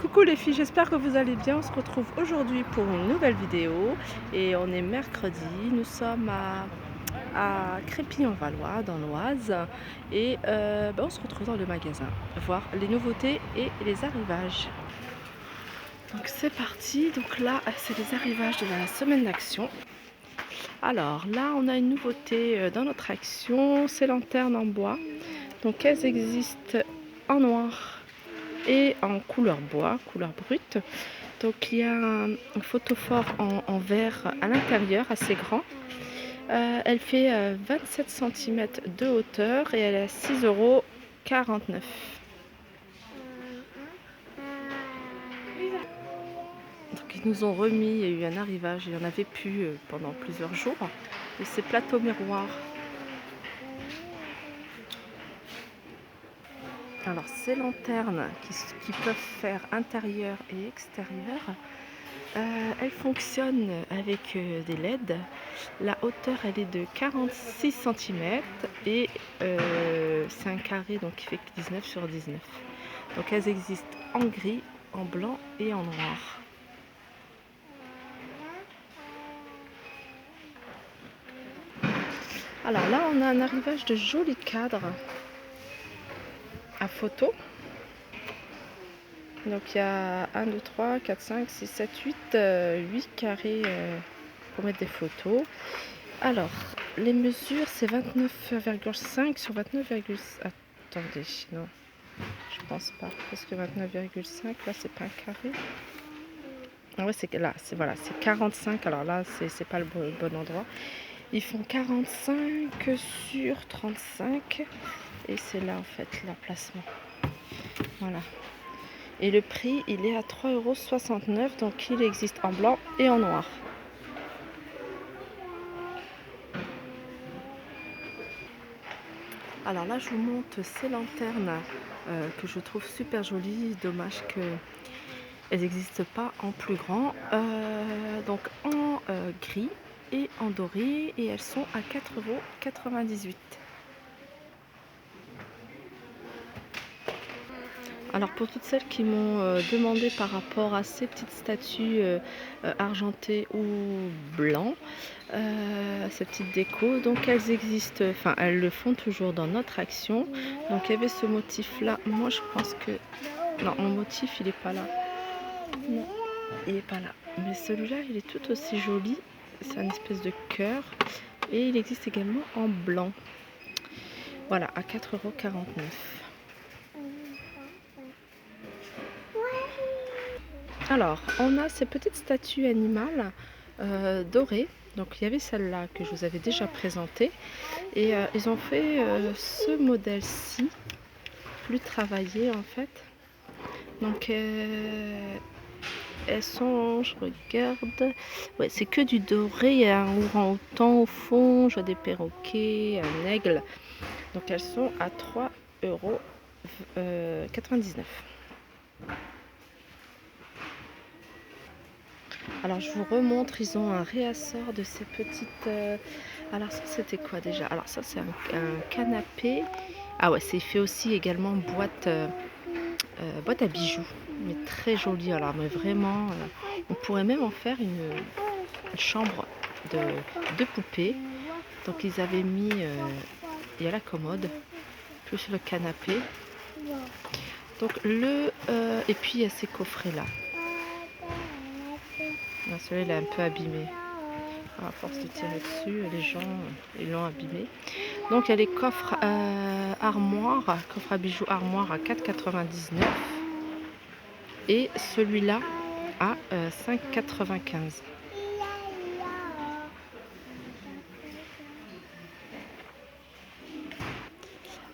Coucou les filles, j'espère que vous allez bien. On se retrouve aujourd'hui pour une nouvelle vidéo et on est mercredi. Nous sommes à Crépy-en-Valois dans l'Oise et on se retrouve dans le magasin, voir les nouveautés et les arrivages. Donc c'est parti, donc là c'est les arrivages de la semaine d'action. Alors là on a une nouveauté dans notre action, ces lanternes en bois. Donc elles existent en noir et en couleur bois, couleur brute. Donc il y a un photophore en verre à l'intérieur, assez grand. Elle fait 27 cm de hauteur et elle est à 6,49 €. Donc ils nous ont remis, il y a eu un arrivage, il n'y en avait plus pendant plusieurs jours. Et ces plateaux miroirs. Alors ces lanternes qui peuvent faire intérieur et extérieur, elles fonctionnent avec des LED. La hauteur elle est de 46 cm et c'est un carré donc qui fait 19 sur 19. Donc elles existent en gris, en blanc et en noir. Alors là on a un arrivage de jolis cadres à photo. Donc il y a 1, 2, 3, 4, 5, 6, 7, 8, 8 carrés pour mettre des photos. Alors, les mesures, c'est 29,5 sur 29, attendez, non, je pense pas, parce que 29,5, là, c'est pas un carré. Ah ouais, c'est là, c'est voilà, c'est 45, alors là, c'est pas le bon endroit. Ils font 45 sur 35, et c'est là, en fait, l'emplacement. Voilà. Et le prix, il est à 3,69 €, donc il existe en blanc et en noir. Alors là, je vous montre ces lanternes que je trouve super jolies. Dommage qu'elles n'existent pas en plus grand. Donc en gris et en doré. Et elles sont à 4,98 €. Alors pour toutes celles qui m'ont demandé par rapport à ces petites statues argentées ou blancs, ces petites décos, donc elles existent, enfin elles le font toujours dans notre action. Donc il y avait ce motif là, moi je pense que non, mon motif il est pas là, non, il est pas là, mais celui-là il est tout aussi joli, c'est une espèce de cœur et il existe également en blanc. Voilà, à 4,49 €. Alors, on a ces petites statues animales dorées. Donc, il y avait celle-là que je vous avais déjà présentée. Et ils ont fait ce modèle-ci, plus travaillé en fait. Donc, elles sont, je regarde, ouais, c'est que du doré. Il y a un orang-outan au fond, je vois des perroquets, un aigle. Donc, elles sont à 3,99 €. Alors je vous remontre, ils ont un réassort de ces petites... Alors ça c'était quoi déjà? Alors ça c'est un canapé. Ah ouais, c'est fait aussi également boîte à bijoux. Mais très joli. Alors mais vraiment, on pourrait même en faire une chambre de poupées. Donc ils avaient mis... il y a la commode, plus le canapé. Donc et puis il y a ces coffrets là. Celui-là il est un peu abîmé. À force de tirer dessus, les gens ils l'ont abîmé. Donc il y a les coffres armoires, coffres à bijoux armoire à 4,99 € et celui-là à 5,95 €.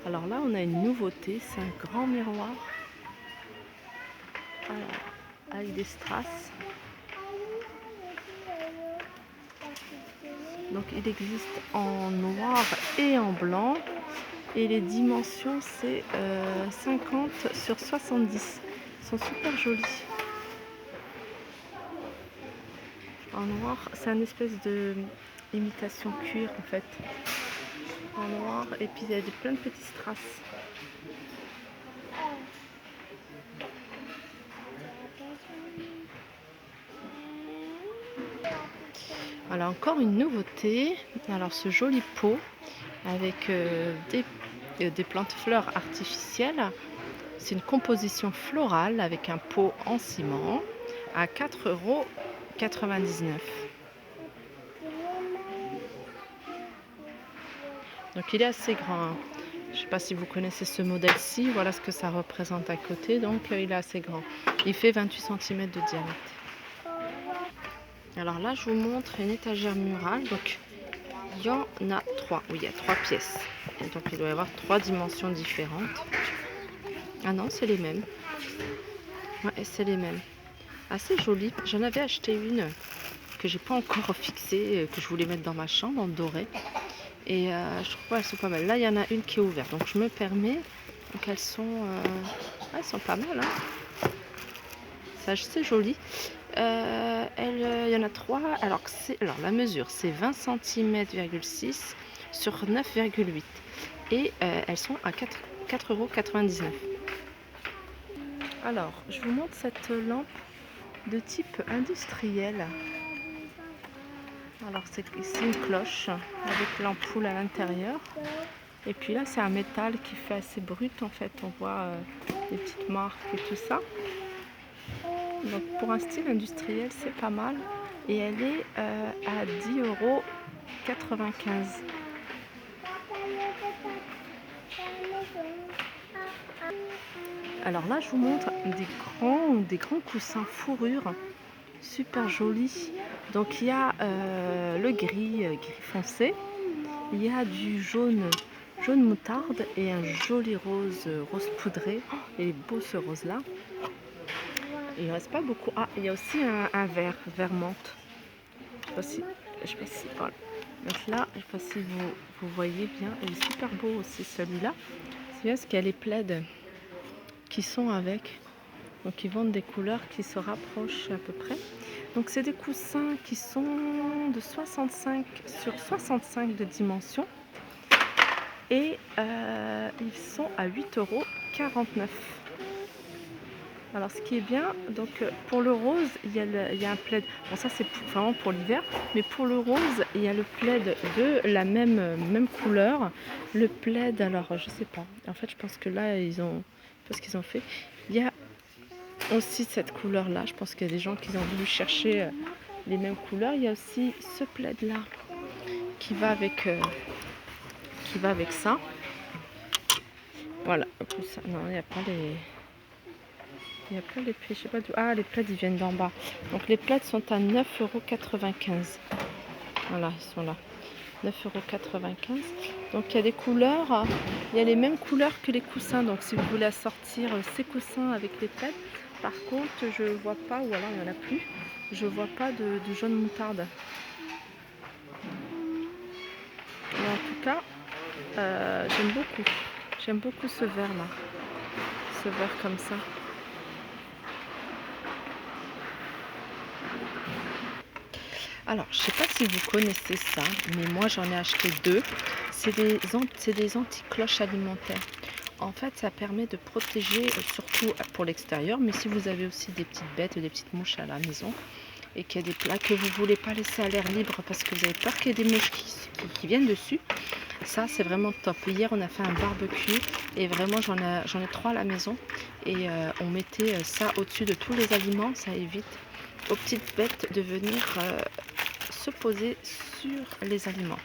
Alors là on a une nouveauté, c'est un grand miroir avec des strass. Donc il existe en noir et en blanc et les dimensions c'est 50 sur 70. Ils sont super jolis. En noir, c'est une espèce de imitation cuir en fait. En noir et puis il y a plein de petits strass. Voilà, encore une nouveauté. Alors ce joli pot avec des plantes fleurs artificielles. C'est une composition florale avec un pot en ciment à 4,99 €. Donc il est assez grand, hein. Je ne sais pas si vous connaissez ce modèle-ci. Voilà ce que ça représente à côté. Donc il est assez grand. Il fait 28 cm de diamètre. Alors là, je vous montre une étagère murale. Donc il y en a 3. Oui, il y a 3 pièces. Et donc il doit y avoir 3 dimensions différentes. Ah non, c'est les mêmes. Ouais, c'est les mêmes. Assez joli. J'en avais acheté une que j'ai pas encore fixée, que je voulais mettre dans ma chambre en doré. Et je trouve qu'elles sont pas mal. Là, il y en a une qui est ouverte, donc je me permets. Donc elles sont pas mal, hein. C'est joli. Il y en a 3. Alors la mesure, c'est 20 cm,6 sur 9,8. Et elles sont à 4,99 €. Alors, je vous montre cette lampe de type industriel. Alors c'est ici une cloche avec l'ampoule à l'intérieur. Et puis là c'est un métal qui fait assez brut en fait. On voit des petites marques et tout ça. Donc pour un style industriel c'est pas mal. Et elle est à 10,95 €. Alors là je vous montre des grands coussins fourrure. Super joli. Donc il y a le gris foncé, il y a du jaune moutarde et un joli rose poudré. Oh, il est beau ce rose là. Il ne reste pas beaucoup. Ah, il y a aussi un vert menthe. Je sais pas si voilà. Donc là, je sais pas si vous voyez bien. Il est super beau aussi celui-là. C'est bien parce qu'il y a les plaids qui sont avec. Donc ils vendent des couleurs qui se rapprochent à peu près. Donc c'est des coussins qui sont de 65 sur 65 de dimension. Et ils sont à 8,49 €. Alors ce qui est bien, donc pour le rose, il y a un plaid. Bon ça c'est vraiment pour l'hiver. Mais pour le rose, il y a le plaid de la même couleur. Le plaid, alors je sais pas. En fait je pense que là ils ont... Parce qu'ils ont fait. Il y a aussi cette couleur là. Je pense qu'il y a des gens qui ont voulu chercher les mêmes couleurs. Il y a aussi ce plaid là qui va avec ça. Voilà. Ça. Non, il n'y a pas les... Il n'y a pas les plaids, je sais pas d'où. Ah, les plaids ils viennent d'en bas. Donc les plaids sont à 9,95 €. Voilà, ils sont là. 9,95 €. Donc il y a des couleurs. Il y a les mêmes couleurs que les coussins. Donc si vous voulez assortir ces coussins avec les plaids. Par contre, je vois pas, ou alors il n'y en a plus. Je vois pas de jaune moutarde. Mais en tout cas, j'aime beaucoup. J'aime beaucoup ce vert là. Ce vert comme ça. Alors, je ne sais pas si vous connaissez ça, mais moi j'en ai acheté 2. C'est des anti-cloches alimentaires. En fait, ça permet de protéger, surtout pour l'extérieur, mais si vous avez aussi des petites bêtes, des petites mouches à la maison, et qu'il y a des plats que vous ne voulez pas laisser à l'air libre parce que vous avez peur qu'il y ait des mouches qui viennent dessus, ça c'est vraiment top. Hier on a fait un barbecue et vraiment j'en ai 3 à la maison et on mettait ça au-dessus de tous les aliments. Ça évite aux petites bêtes de venir se poser sur les aliments.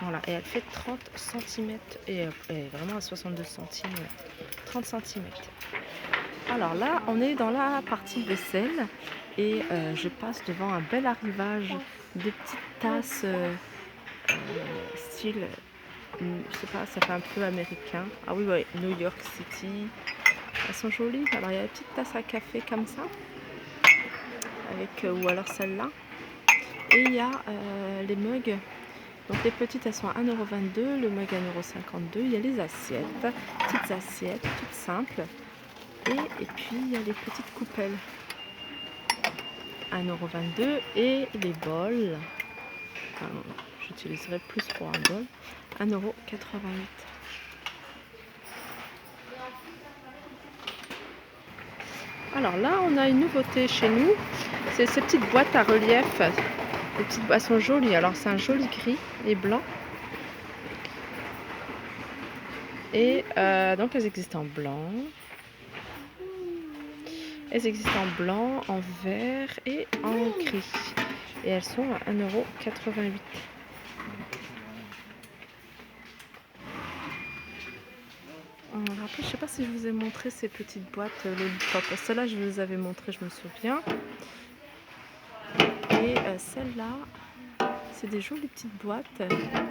Voilà, et elle fait 30 cm et vraiment à 62 centimes, 30 cm. Alors là, on est dans la partie vaisselle et je passe devant un bel arrivage de petites tasses style, je sais pas, ça fait un peu américain. Ah oui, ouais, New York City. Elles sont jolies. Alors il y a la petite tasse à café comme ça, avec ou alors celle-là. Et il y a les mugs. Donc les petites elles sont à 1,22 €, le mug à 1,52 €. Il y a les assiettes, petites assiettes, toutes simples. Et puis il y a les petites coupelles, 1,22 € et les bols. Enfin, j'utiliserai plus pour un bol, 1,88 €. Alors là, on a une nouveauté chez nous, c'est ces petites boîtes à relief Les petites boîtes sont jolies. Alors c'est un joli gris et blanc. Et donc elles existent en blanc. Elles existent en blanc, en vert et en gris. Et elles sont à 1,88 €. Après, je sais pas si je vous ai montré ces petites boîtes Lollipop. Celles-là, je vous les avais montrées, je me souviens. Et celles-là, c'est des jolies petites boîtes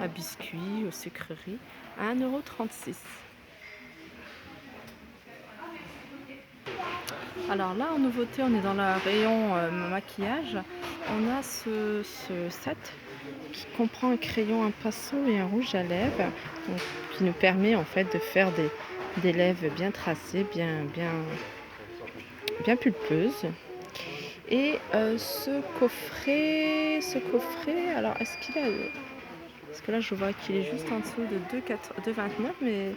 à biscuits, aux sucreries, à 1,36 €. Alors là, en nouveauté, on est dans le rayon maquillage. On a ce set qui comprend un crayon, un pinceau et un rouge à lèvres, donc, qui nous permet en fait de faire des lèvres bien tracées, bien pulpeuses. Et ce coffret, alors est-ce qu'il a... Parce que là je vois qu'il est juste en dessous de 2,29 €, mais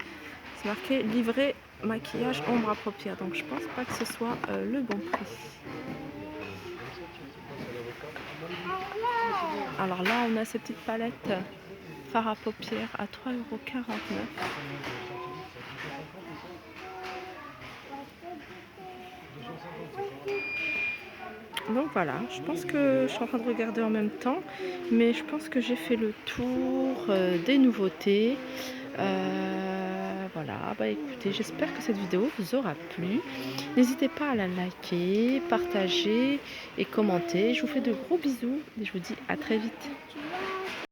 c'est marqué livret maquillage ombre à paupières, donc je pense pas que ce soit le bon prix. Alors là on a ces petites palettes fard à paupières à 3,49 €. Donc voilà, je pense que je suis en train de regarder en même temps, mais je pense que j'ai fait le tour des nouveautés. Voilà, bah écoutez, j'espère que cette vidéo vous aura plu. N'hésitez pas à la liker, partager et commenter. Je vous fais de gros bisous et je vous dis à très vite.